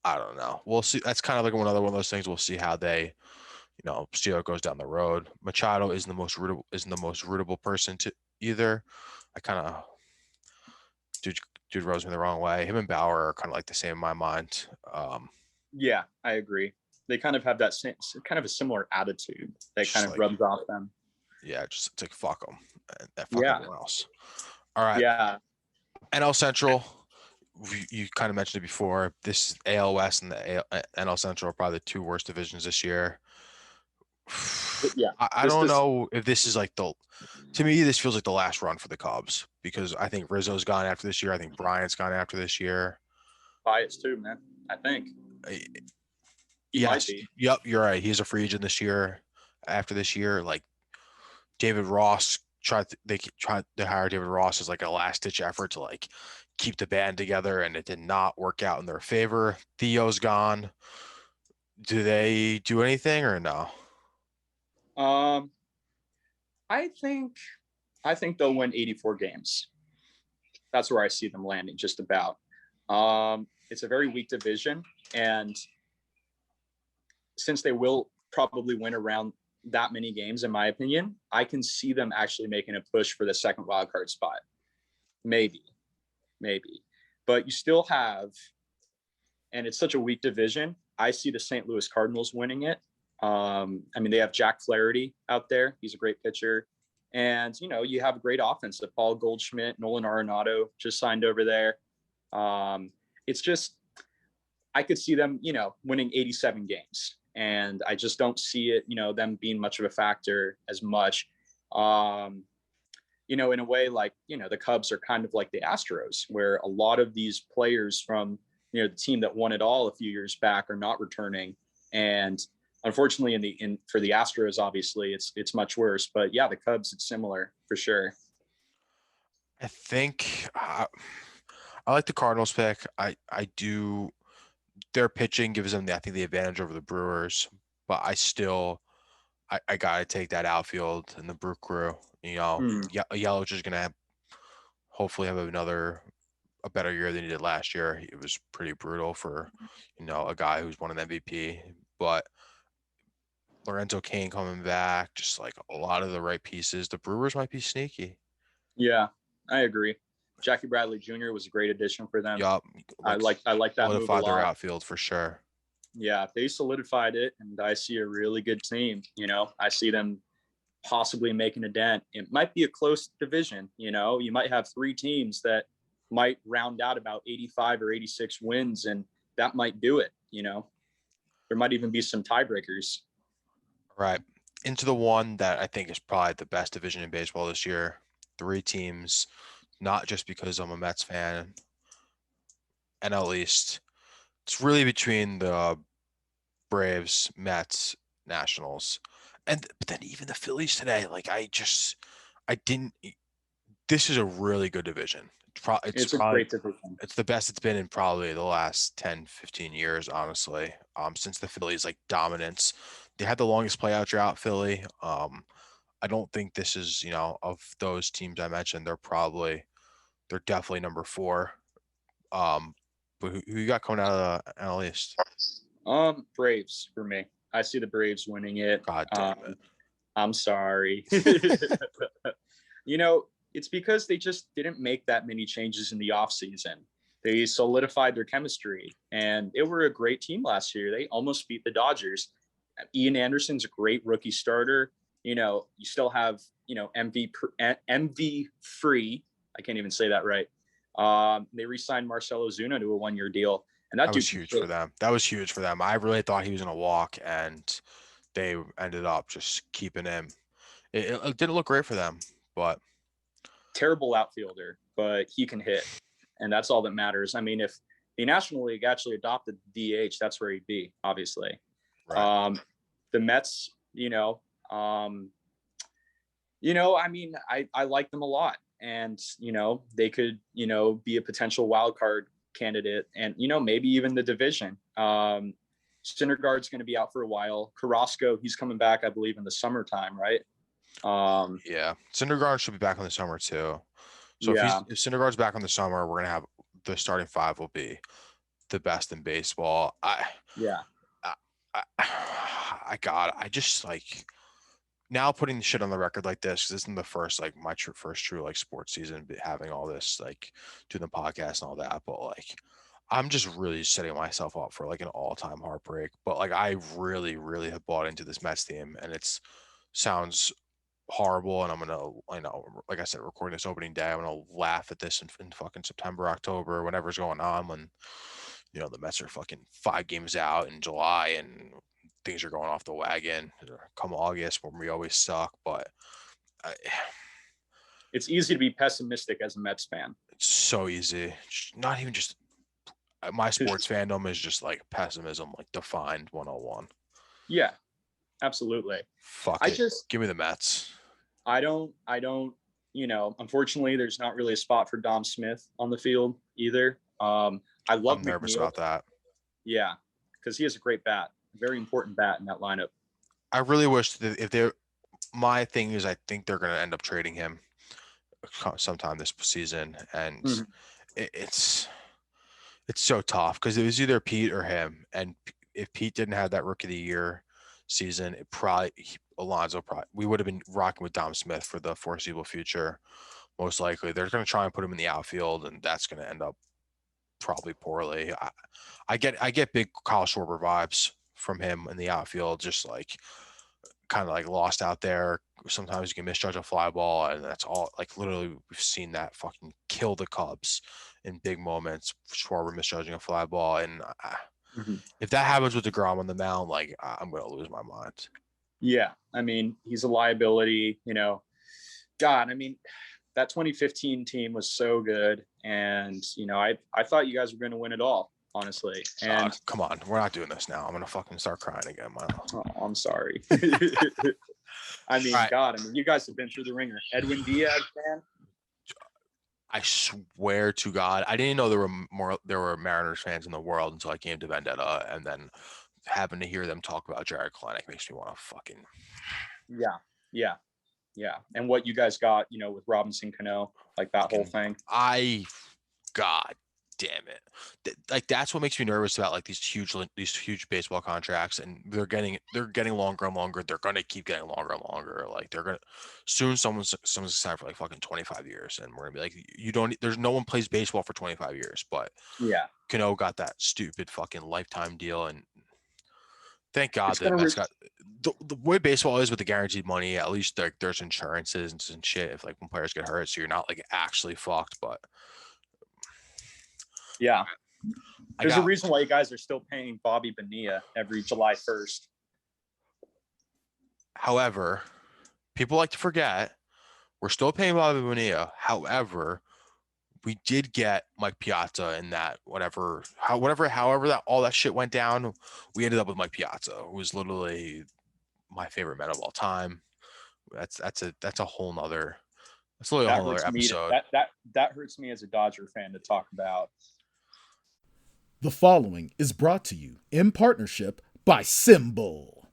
I don't know. We'll see. That's kind of like one of those things. We'll see how they, see how it goes down the road. Machado isn't the most rootable person to either. I kind of dude rubs me the wrong way. Him and Bauer are kind of like the same in my mind. Yeah, I agree. They kind of have that kind of a similar attitude that kind of rubs off them. Yeah, just it's like fuck them and fuck everyone else. All right. Yeah. NL Central. You kind of mentioned it before. This AL West and the NL Central are probably the two worst divisions this year. Yeah. I don't know if this is like to me, this feels like the last run for the Cubs because I think Rizzo's gone after this year. I think Bryant's gone after this year. Bias too, man. I think. Yes. Yep. You're right. He's a free agent this year. After this year, like David Ross they tried to hire David Ross as like a last ditch effort to like keep the band together, and it did not work out in their favor. Theo's gone. Do they do anything or no? I think they'll win 84 games. That's where I see them landing just about. It's a very weak division, and since they will probably win around that many games, in my opinion, I can see them actually making a push for the second wild card spot. Maybe. But you still have, and it's such a weak division. I see the St. Louis Cardinals winning it. I mean, they have Jack Flaherty out there. He's a great pitcher. And, you have a great offense. Paul Goldschmidt, Nolan Arenado just signed over there. It's just, I could see them, winning 87 games. And I just don't see it, them being much of a factor as much. In a way, like, the Cubs are kind of like the Astros, where a lot of these players from, the team that won it all a few years back are not returning. And unfortunately, for the Astros, obviously, it's much worse. But yeah, the Cubs, it's similar for sure. I think I like the Cardinals pick. I do. Their pitching gives them, I think, the advantage over the Brewers, but I gotta take that outfield and the Brew Crew. Yelich is gonna hopefully have a better year than he did last year. It was pretty brutal for, a guy who's won an MVP. But Lorenzo Cain coming back, just like a lot of the right pieces. The Brewers might be sneaky. Yeah, I agree. Jackie Bradley Jr. was a great addition for them. Yup. I like that move a Solidified their lot. outfield for sure. Yeah, they solidified it, and I see a really good team. I see them possibly making a dent. It might be a close division. You might have three teams that might round out about 85 or 86 wins, and that might do it. There might even be some tiebreakers. Right. Into the one that I think is probably the best division in baseball this year. Three teams, not just because I'm a Mets fan, NL East. It's really between the Braves, Mets, Nationals. But then even the Phillies today, like I didn't. This is a really good division. It's a great division. It's the best it's been in probably the last 10, 15 years, honestly. Since the Phillies like dominance, they had the longest playout drought. Philly. I don't think this is, of those teams I mentioned, they're definitely number 4. But who you got coming out of the NL East? Braves for me. I see the Braves winning it. God damn it. I'm sorry. It's because they just didn't make that many changes in the offseason. They solidified their chemistry, and they were a great team last year. They almost beat the Dodgers. Ian Anderson's a great rookie starter. You still have, MV free. I can't even say that right. They re-signed Marcell Ozuna to a 1-year deal. And that was huge for them. That was huge for them. I really thought he was going to walk, and they ended up just keeping him. It didn't look great for them, but terrible outfielder, but he can hit, and that's all that matters. I mean, if the National League actually adopted DH, that's where he'd be, obviously. Right. The Mets, I mean, I like them a lot, and they could be a potential wild card candidate, and maybe even the division. Syndergaard's going to be out for a while. Carrasco, he's coming back, I believe, in the summertime, right? Yeah, Syndergaard should be back in the summer too. So if Syndergaard's back in the summer, we're gonna have the starting 5 will be the best in baseball. I just like now putting the shit on the record like this isn't the first like my first true like sports season, having all this like doing the podcast and all that, but like I'm just really setting myself up for like an all-time heartbreak. But like I really, really have bought into this Mets team, and sounds horrible, and I'm gonna, like I said, recording this opening day, I'm gonna laugh at this in fucking September, October, whatever's going on, when the Mets are fucking 5 games out in July and things are going off the wagon. Come August, when we always suck, but it's easy to be pessimistic as a Mets fan. It's so easy. Not even just my sports fandom is just like pessimism, like defined 101. Yeah, absolutely. Give me the Mets. I don't, unfortunately there's not really a spot for Dom Smith on the field either. I'm nervous about that. Yeah, because he has a great bat, very important bat in that lineup. I really wish that my thing is I think they're going to end up trading him sometime this season, and it's so tough because it was either Pete or him, and if Pete didn't have that Rookie of the Year season, Alonso probably we would have been rocking with Dom Smith for the foreseeable future. Most likely, they're going to try and put him in the outfield, and that's going to end up probably poorly. I get big Kyle Schwarber vibes from him in the outfield, just like kind of like lost out there. Sometimes you can misjudge a fly ball, and that's all. Like literally, we've seen that fucking kill the Cubs in big moments. Schwarber misjudging a fly ball, and Mhm. if that happens with DeGrom on the mound, like I'm gonna lose my mind. Yeah, I mean, he's a liability. God, I mean, that 2015 team was so good, and I thought you guys were going to win it all, honestly. And Come on, we're not doing this now. I'm gonna fucking start crying again, Milo. oh, I'm sorry. I All mean, right, God, I mean, you guys have been through the ringer. Edwin Diaz, man. I swear to God, I didn't know there were Mariners fans in the world until I came to Vendetta, and then having to hear them talk about Jared Kalenic makes me want to fucking. Yeah, yeah, yeah. And what you guys got, with Robinson Cano, like that whole Fucking thing. God damn it. Like that's what makes me nervous about like these huge baseball contracts, and they're getting longer and longer. They're gonna keep getting longer and longer. Like they're gonna soon someone's signed for like fucking 25 years, and we're gonna be like, you don't there's no one plays baseball for 25 years, but Yeah, Cano got that stupid fucking lifetime deal, and thank God it's the gonna. Mets got the way baseball is with the guaranteed money. At least there's insurances and shit if like when players get hurt, so you're not like actually fucked. But Yeah, I there's a got, reason why you guys are still paying Bobby Bonilla every July 1st. however, people like to forget we're still paying Bobby Bonilla. However, we did get Mike Piazza in that however that all that shit went down. We ended up with Mike Piazza, who was literally my favorite man of all time. That's a whole nother that's literally a That whole nother hurts me. episode. That hurts me as a Dodger fan to talk about. The following is brought to you in partnership by SIMBULL.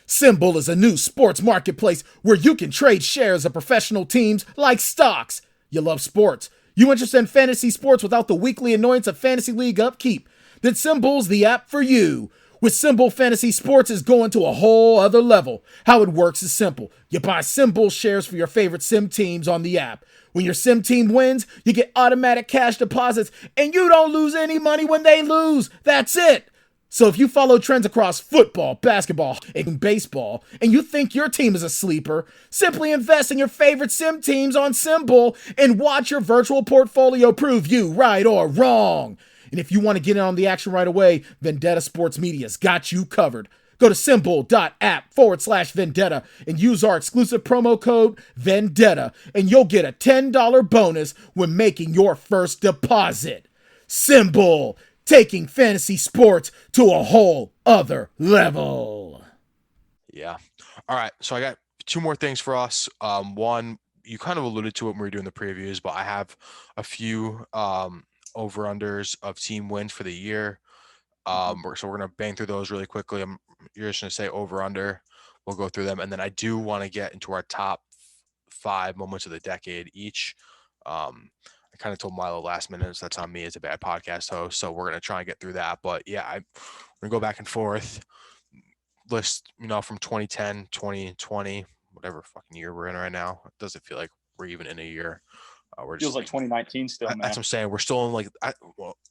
SIMBULL is a new sports marketplace where you can trade shares of professional teams like stocks. You love sports. You interested in fantasy sports without the weekly annoyance of fantasy league upkeep? Then SIMBULL's the app for you. With SIMBULL, fantasy sports is going to a whole other level. How it works is simple. You buy SIMBULL shares for your favorite sim teams on the app. When your sim team wins, you get automatic cash deposits, and you don't lose any money when they lose. That's it. So if you follow trends across football, basketball, and baseball, and you think your team is a sleeper, simply invest in your favorite sim teams on SIMBULL and watch your virtual portfolio prove you right or wrong. And if you want to get in on the action right away, Vendetta Sports Media's got you covered. Go to simbull.app/Vendetta and use our exclusive promo code Vendetta, and you'll get a $10 bonus when making your first deposit. SIMBULL, taking fantasy sports to a whole other level. Yeah. All right. So I got two more things for us. One, you kind of alluded to it when we were doing the previews, but I have a few over unders of team wins for the year. So we're gonna bang through those really quickly. You're just gonna say over under. We'll go through them, and then I do want to get into our top 5 moments of the decade each. I kind of told Milo last minute, so that's on me as a bad podcast host. So we're gonna try and get through that. But yeah, we're gonna go back and forth. List, from 2010, 2020, whatever fucking year we're in right now. It doesn't feel like we're even in a year. We're Feels just like 2019 still, that's man. what I'm saying. We're still in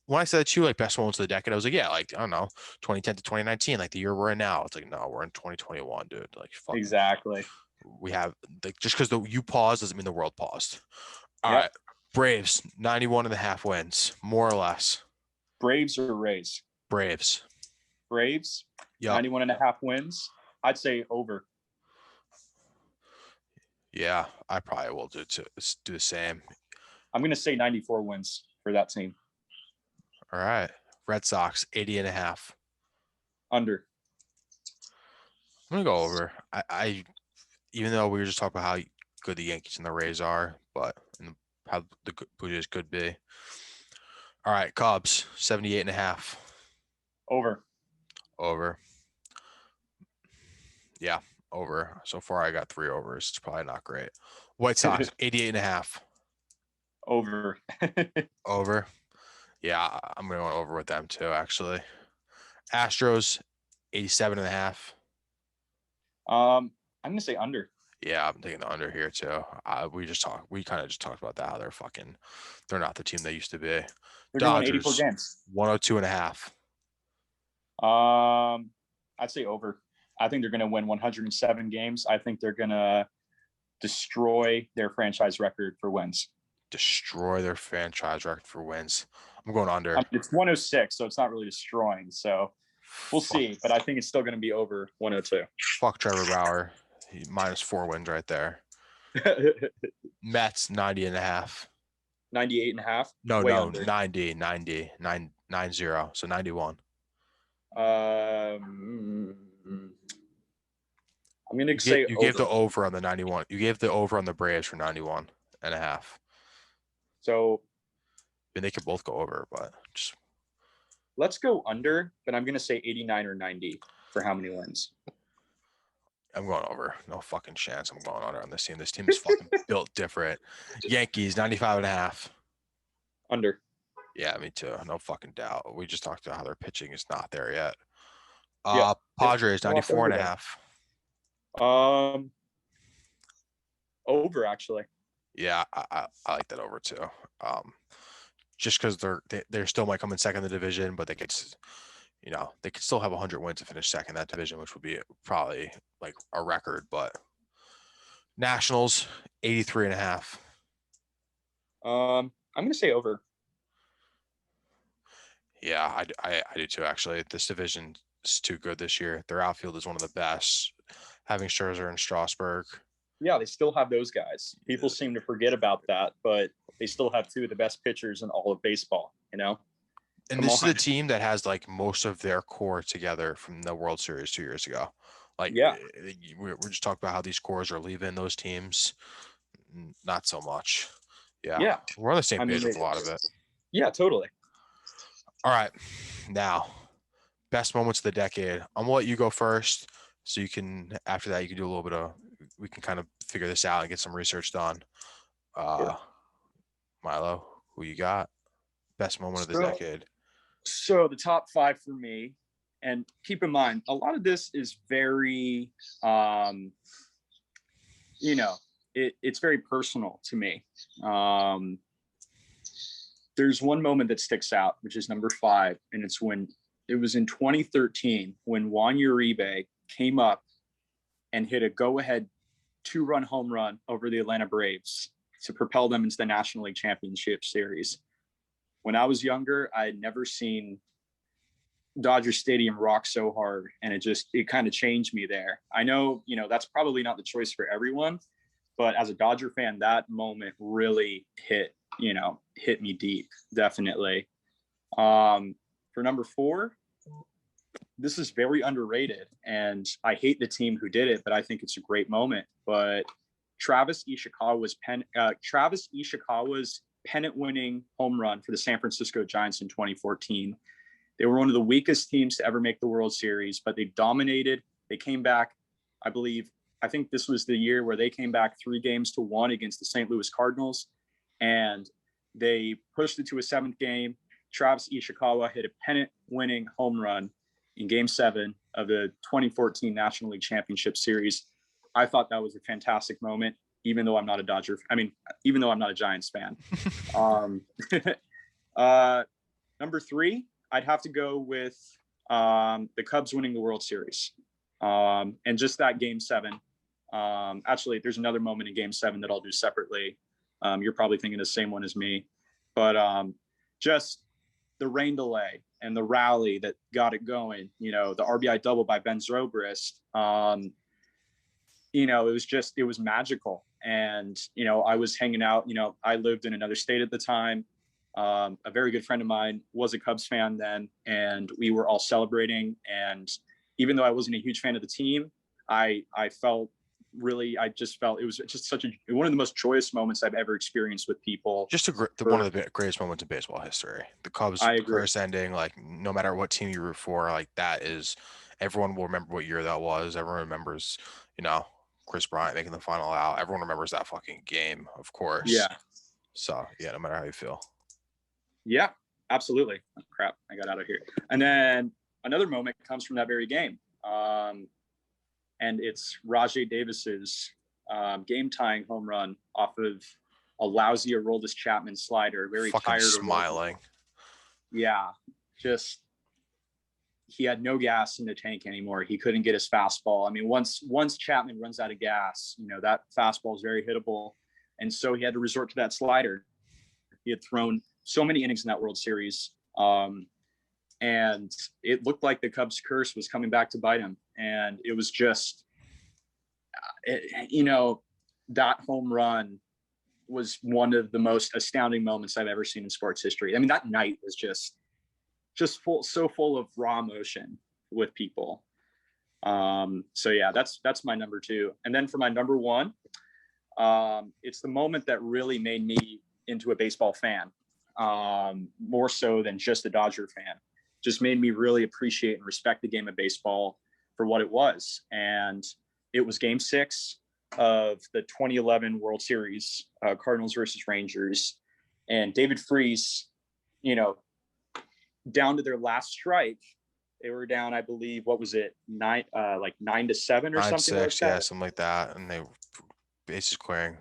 when I said to you, like best moments of the decade, I was like, yeah, like I don't know, 2010 to 2019, like the year we're in now. It's like, no, we're in 2021, dude. Like, fuck, Exactly. we have like just because you paused doesn't mean the world paused. All Yep. right, Braves 91.5 wins, more or less. Braves or Rays? Braves. Braves, Yep. 91.5 wins. I'd say over. Yeah, I probably will do the same. I'm going to say 94 wins for that team. All right, Red Sox 80.5. Under. I'm gonna go over. I even though we were just talking about how good the Yankees and the Rays are, but and how the Blue Jays could be. All right, Cubs 78.5. Over. Over. Yeah, over. So far I got 3 overs. It's probably not great. White Sox 88.5. Over. Over. Yeah, I'm going over with them too, actually. Astros 87.5. I'm gonna say under. Yeah, I'm taking the under here too. We kind of just talked about that. How they're not the team they used to be. They're gonna win 84 Dodgers, games. 102.5. I'd say over. I think they're gonna win 107 games. I think they're gonna destroy their franchise record for wins. Destroy their franchise record for wins. I'm going under. I mean, it's 106, so it's not really destroying. So we'll see, but I think it's still going to be over 102. Fuck Trevor Bauer. -4 wins right there. Mets 90.5. 98.5. No, Way no, under. 90, 0. So 91. I'm gonna say You gave the over on the 91. You gave the over on the Braves for 91.5. So I mean, they could both go over, but just let's go under. But I'm gonna say 89 or 90 for how many wins. I'm going over. No fucking chance. I'm going under on this team. This team is fucking built different. Yankees 95.5. Under. Yeah, me too. No fucking doubt. We just talked about how their pitching is not there yet. Yeah. Padres 94.5. Over actually. Yeah, I like that over too. Just because they still might come in second in the division, but they could still have 100 wins to finish second in that division, which would be probably like a record. But Nationals 83.5. I'm gonna say over. Yeah, I do too. Actually, this division is too good this year. Their outfield is one of the best. Having Scherzer and Strasburg. Yeah, they still have those guys. People seem to forget about that, but they still have two of the best pitchers in all of baseball, And this is the team that has like most of their core together from the World Series 2 years ago. Like, yeah, we're just talking about how these cores are leaving those teams. Not so much. Yeah. We're on the same page with a lot of it. Yeah, totally. All right. Now, best moments of the decade. I'm gonna let you go first. So after that, you can do a little bit of, we can kind of figure this out and get some research done. Sure. Milo, who you got? Best moment of the decade. So the top 5 for me, and keep in mind, a lot of this is very, it's very personal to me. There's one moment that sticks out, which is number 5, and it's when it was in 2013 when Juan Uribe came up and hit a go-ahead 2-run home run over the Atlanta Braves to propel them into the National League Championship Series. When I was younger, I had never seen Dodger Stadium rock so hard, and it kind of changed me there. I know, that's probably not the choice for everyone, but as a Dodger fan, that moment really hit me deep, definitely. For number 4, this is very underrated, and I hate the team who did it, but I think it's a great moment. But Travis Ishikawa's pennant-winning home run for the San Francisco Giants in 2014. They were one of the weakest teams to ever make the World Series, but they dominated. They came back, I think this was the year where they came back 3-1 against the St. Louis Cardinals, and they pushed it to a 7th game. Travis Ishikawa hit a pennant-winning home run in Game 7 of the 2014 National League Championship Series. I thought that was a fantastic moment, even though I'm not a Giants fan. Number 3, I'd have to go with the Cubs winning the World Series. And just that Game 7. Actually, there's another moment in Game 7 that I'll do separately. You're probably thinking the same one as me. But just the rain delay and the rally that got it going, the RBI double by Ben Zobrist, it was magical. And, I was hanging out, I lived in another state at the time. A very good friend of mine was a Cubs fan then, and we were all celebrating. And even though I wasn't a huge fan of the team, I just felt it was just one of the most joyous moments I've ever experienced with people. Just one of the greatest moments in baseball history. The Cubs curse ending, like no matter what team you root for, like that is, everyone will remember what year that was. Everyone remembers, Chris Bryant making the final out. Everyone remembers that fucking game, of course. Yeah. So yeah, no matter how you feel. Yeah, absolutely. Oh, crap, I got out of here. And then another moment comes from that very game. and it's Rajai Davis's game-tying home run off of a lousy Aroldis Chapman slider. Very fucking tired. smiling. Yeah, just he had no gas in the tank anymore. He couldn't get his fastball. I mean, once Chapman runs out of gas, that fastball is very hittable, and so he had to resort to that slider. He had thrown so many innings in that World Series, and it looked like the Cubs' curse was coming back to bite him. And it was just, that home run was one of the most astounding moments I've ever seen in sports history. I mean, that night was just full of raw emotion with people. So yeah, that's my number 2. And then for my number 1, it's the moment that really made me into a baseball fan, more so than just a Dodger fan. Just made me really appreciate and respect the game of baseball for what it was. And it was Game 6 of the 2011 World Series, Cardinals versus Rangers. And David Freese, down to their last strike, they were down, I believe, what was it, 9-7 or 9-6, like that. Yeah, something like that. And they bases clearing,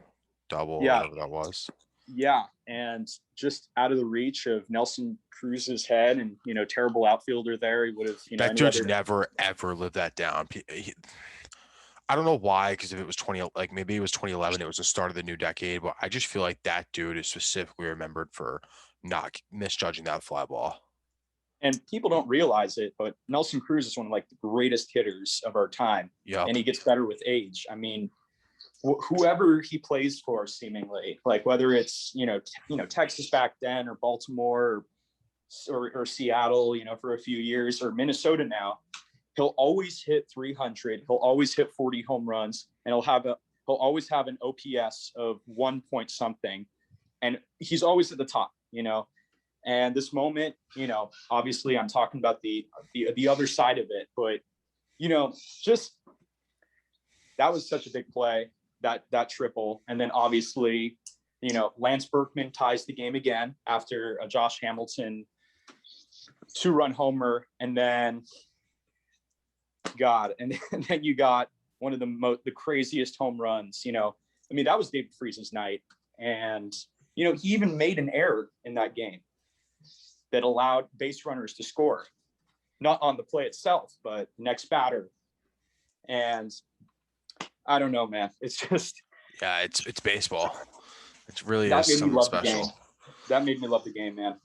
double, Yeah. whatever that was. Yeah, and just out of the reach of Nelson Cruz's head, and terrible outfielder there. He would have, that dude's never ever lived that down. I don't know why, because if it was maybe it was 2011, it was the start of the new decade, but I just feel like that dude is specifically remembered for not misjudging that fly ball. And people don't realize it, but Nelson Cruz is one of the greatest hitters of our time. Yeah, and he gets better with age. I mean, whoever he plays for, seemingly, whether it's Texas back then, or Baltimore, or Seattle, for a few years, or Minnesota now, he'll always hit 300. He'll always hit 40 home runs, and he'll always have an OPS of 1 point something, and he's always at the top. And this moment, obviously, I'm talking about the other side of it, but just that was such a big play. That triple. And then obviously, Lance Berkman ties the game again after a Josh Hamilton 2-run homer. And then then you got one of the craziest home runs. That was David Freese's night. And he even made an error in that game that allowed base runners to score, not on the play itself, but next batter. And I don't know, man. It's just, yeah, it's baseball. It really is something special. That made me love the game, man.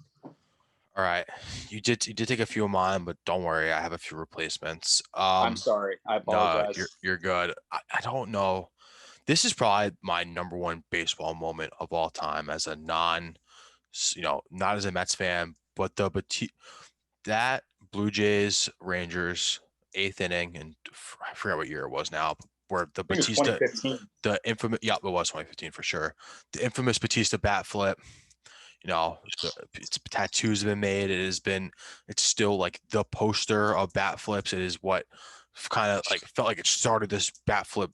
All right, you did take a few of mine, but don't worry, I have a few replacements. I'm sorry, I apologize. No, you're good. I don't know. This is probably my number 1 baseball moment of all time as a not as a Mets fan, but that Blue Jays Rangers 8th inning, and I forget what year it was now, where the Batista, the infamous, it was 2015 for sure. The infamous Batista bat flip. Its tattoos have been made. It's still the poster of bat flips. It is what kind of felt like it started this bat flip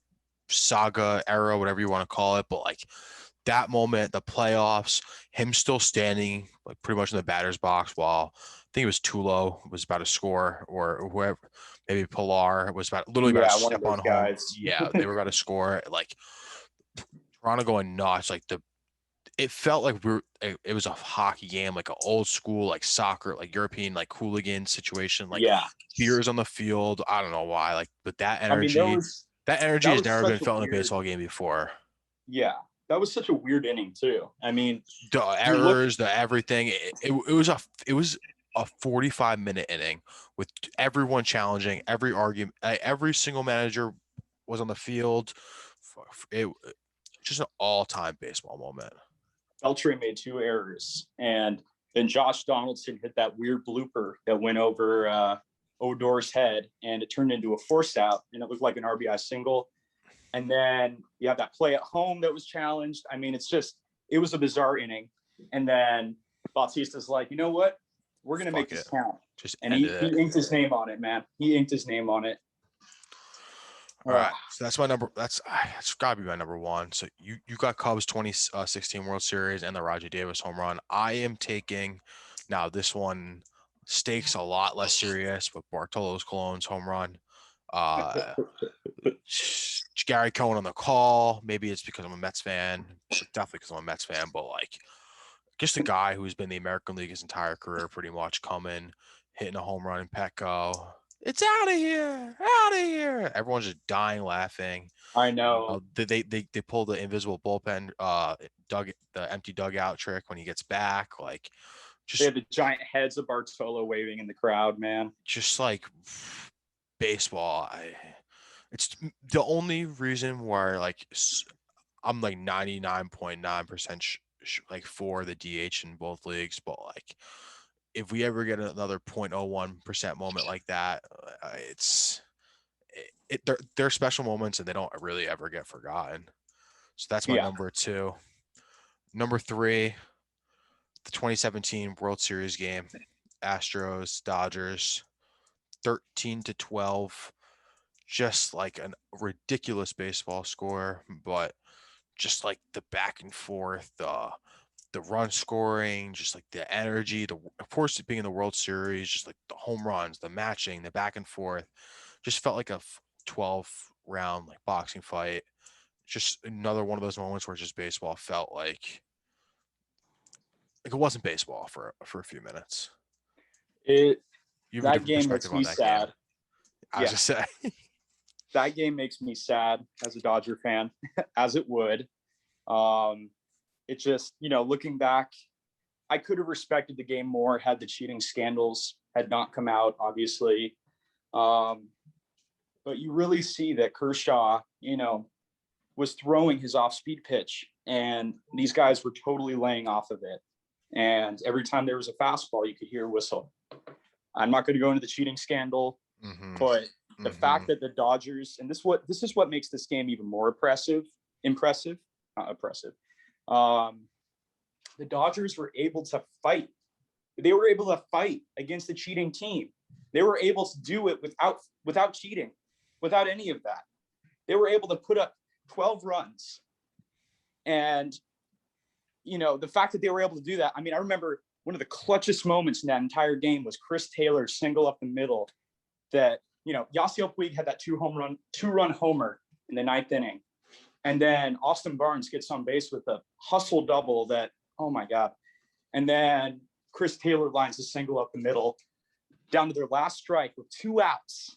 saga era, whatever you want to call it. But that moment, the playoffs, him still standing pretty much in the batter's box while I think it was Tulo was about to score, or whoever, maybe Pilar was about to step on home. Yeah, they were about to score. Toronto going nuts. It felt like it was a hockey game, an old school soccer, European hooligan situation. Beers on the field. I don't know why. But that energy, that energy has never been felt in a baseball game before. Yeah. That was such a weird inning too. I mean, the errors, the everything. It was a 45-minute inning with everyone challenging, every argument, every single manager was on the field. It just an all-time baseball moment. Beltre made 2 errors, and then Josh Donaldson hit that weird blooper that went over Odor's head, and it turned into a force out, and it looked like an RBI single. And then you have that play at home that was challenged. I mean, it was a bizarre inning. And then Bautista's like, you know what? We're going to make this count. And he inked his name on it, man. He inked his name on it. All right. So that's my number. That's got to be my number 1. So you got Cubs 2016 World Series and the Rajai Davis home run. I am taking, now this one, stakes a lot less serious, but Bartolo's Colon's home run. Uh, Gary Cohen on the call. Maybe it's because I'm a Mets fan. Definitely because I'm a Mets fan. But like, just a guy who's been in the American League his entire career, pretty much coming, hitting a home run in Petco. It's out of here, out of here. Everyone's just dying laughing. I know. They pull the invisible bullpen, the empty dugout trick when he gets back. Like, They just had the giant heads of Bartolo waving in the crowd, man. just like baseball. It's the only reason where like I'm like 99.9% like for the DH in both leagues, but like if we ever get another 0.01% moment like that, they're special moments and they don't really ever get forgotten. So that's my Yeah. number 2. Number 3, the 2017 World Series game, Astros Dodgers, 13-12. Just like a ridiculous baseball score, but just like the back and forth, the run scoring, just like the energy, of course it being in the World Series, just like the home runs, the matching, the back and forth, just felt like a 12 round like boxing fight. Just another one of those moments where just baseball felt like it wasn't baseball for a few minutes. It You have a that different game makes perspective me on that game. sad. I was just saying. That game makes me sad as a Dodger fan, as it would. It just, looking back, I could have respected the game more had the cheating scandals had not come out, obviously. But you really see that Kershaw, was throwing his off-speed pitch, and these guys were totally laying off of it. And every time there was a fastball, you could hear a whistle. I'm not going to go into the cheating scandal, but the fact that the Dodgers, and this is what makes this game even more impressive. The Dodgers were able to fight. They were able to fight against the cheating team. They were able to do it without cheating, without any of that. They were able to put up 12 runs. And, the fact that they were able to do that, I mean, I remember one of the clutchest moments in that entire game was Chris Taylor's single up the middle that, Yasiel Puig had that two-run homer in the 9th inning. And then Austin Barnes gets on base with a hustle double that, oh my God. And then Chris Taylor lines a single up the middle down to their last strike with 2 outs.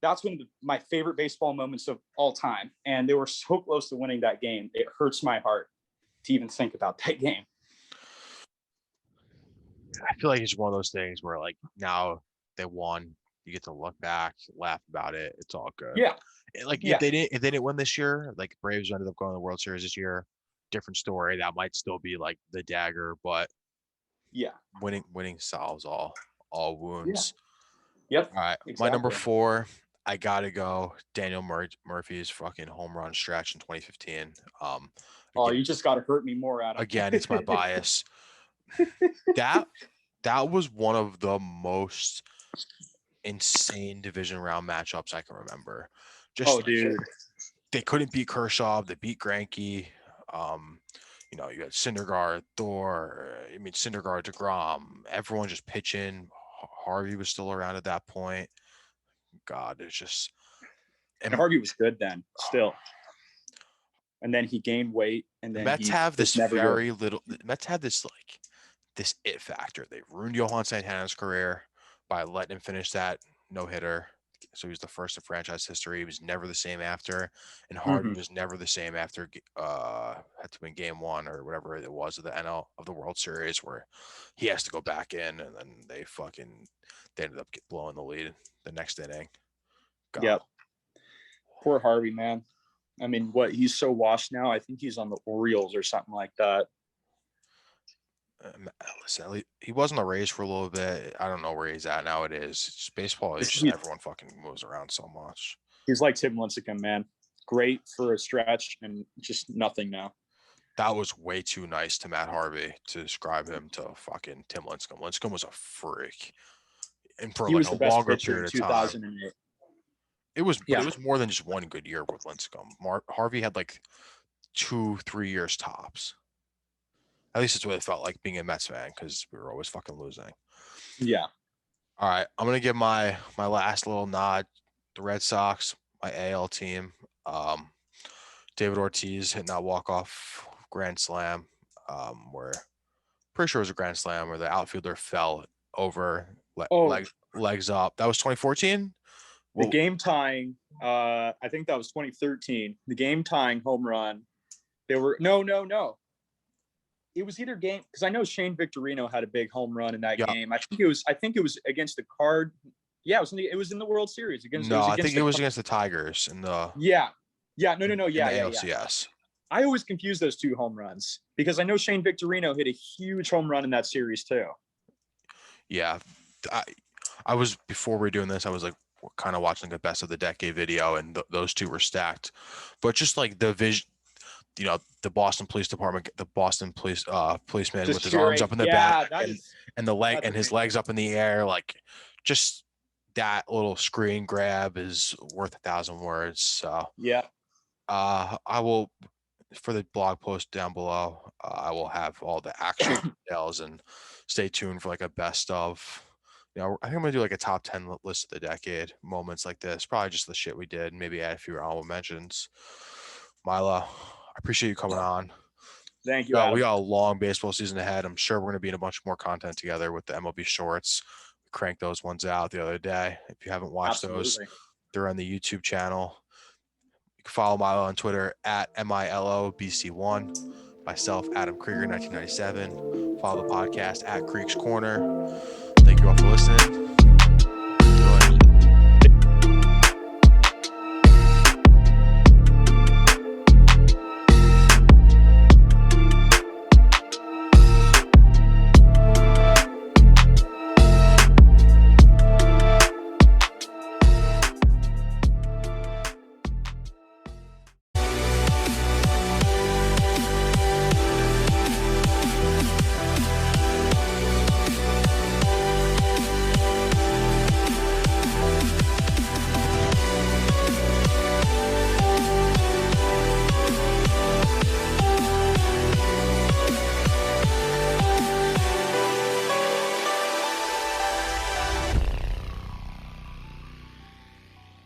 That's one of my favorite baseball moments of all time. And they were so close to winning that game. It hurts my heart to even think about that game. I feel like it's one of those things where like now they won, you get to look back, laugh about it. It's all good. Yeah. Like if they didn't win this year, like Braves ended up going to the World Series this year, different story. That might still be like the dagger, but yeah, winning solves all wounds. Yeah. Yep. All right, exactly. my number 4, I gotta go. Daniel Murphy's fucking home run stretch in 2015. You just got to hurt me more, Adam. Again, it's my bias. That was one of the most insane division round matchups I can remember. Dude. They couldn't beat Kershaw. They beat Greinke. You had Syndergaard, Thor. Syndergaard, DeGrom. Everyone just pitching. Harvey was still around at that point. God, it's just. And Harvey was good then, still. And then he gained weight, and then the Mets have this very little. The Mets have this this it factor. They ruined Johan Santana's career by letting him finish that no-hitter. So he was the first in franchise history. He was never the same after. And Harvey was never the same after had to win game 1 or whatever it was of the NL of the World Series where he has to go back in and then they ended up blowing the lead the next inning. God. Yep. Poor Harvey, man. I mean, he's so washed now. I think he's on the Orioles or something like that. Listen, he was on the Rays for a little bit. I don't know where he's at nowadays. It's just baseball. It's just everyone fucking moves around so much. He's like Tim Lincecum, man. Great for a stretch and just nothing now. That was way too nice to Matt Harvey to describe him to fucking Tim Lincecum. Lincecum was a freak, and for like a longer period of time. It was more than just one good year with Lincecum. Harvey had like 2-3 years tops. At least it's what it felt like being a Mets fan because we were always fucking losing. Yeah. All right, I'm gonna give my last little nod the Red Sox, my AL team. David Ortiz hitting that walk-off grand slam, where pretty sure it was a grand slam where the outfielder fell over, Oh, legs up. That was 2014. the Well, game tying, I think that was 2013. The game tying home run. They were no. It was either game because I know Shane Victorino had a big home run in that yeah. game. I think it was against the Card. Yeah, it was in the World Series against. No, It was I against think it was against the Tigers in the Yeah, no. in Yeah, the yeah. ALCS. I always confuse those two home runs because I know Shane Victorino hit a huge home run in that series too. Yeah, I was before we were doing this. I was like kind of watching the best of the decade video, and those two were stacked. But just like the vision, the Boston Police Department, the Boston policeman Just with his arms cheering. up in the Yeah, back and the leg that's and his amazing. legs up in the air, like just that little screen grab is worth 1,000 words. So Yeah, I will, for the blog post down below, I will have all the actual details, and stay tuned for like a best of. I think I'm gonna do like a top 10 list of the decade moments like this. Probably just the shit we did. Maybe add a few honorable mentions. Milo, I appreciate you coming on. thank you, We Adam. got a long baseball season ahead. I'm sure we're gonna be in a bunch more content together with the MLB shorts. We cranked those ones out the other day. If you haven't watched those, Absolutely. they're on the YouTube channel. You can follow Milo on Twitter at MILOBC1. Myself, Adam Krieger, 1997. Follow the podcast at Kriegs Korner. Thank you all for listening.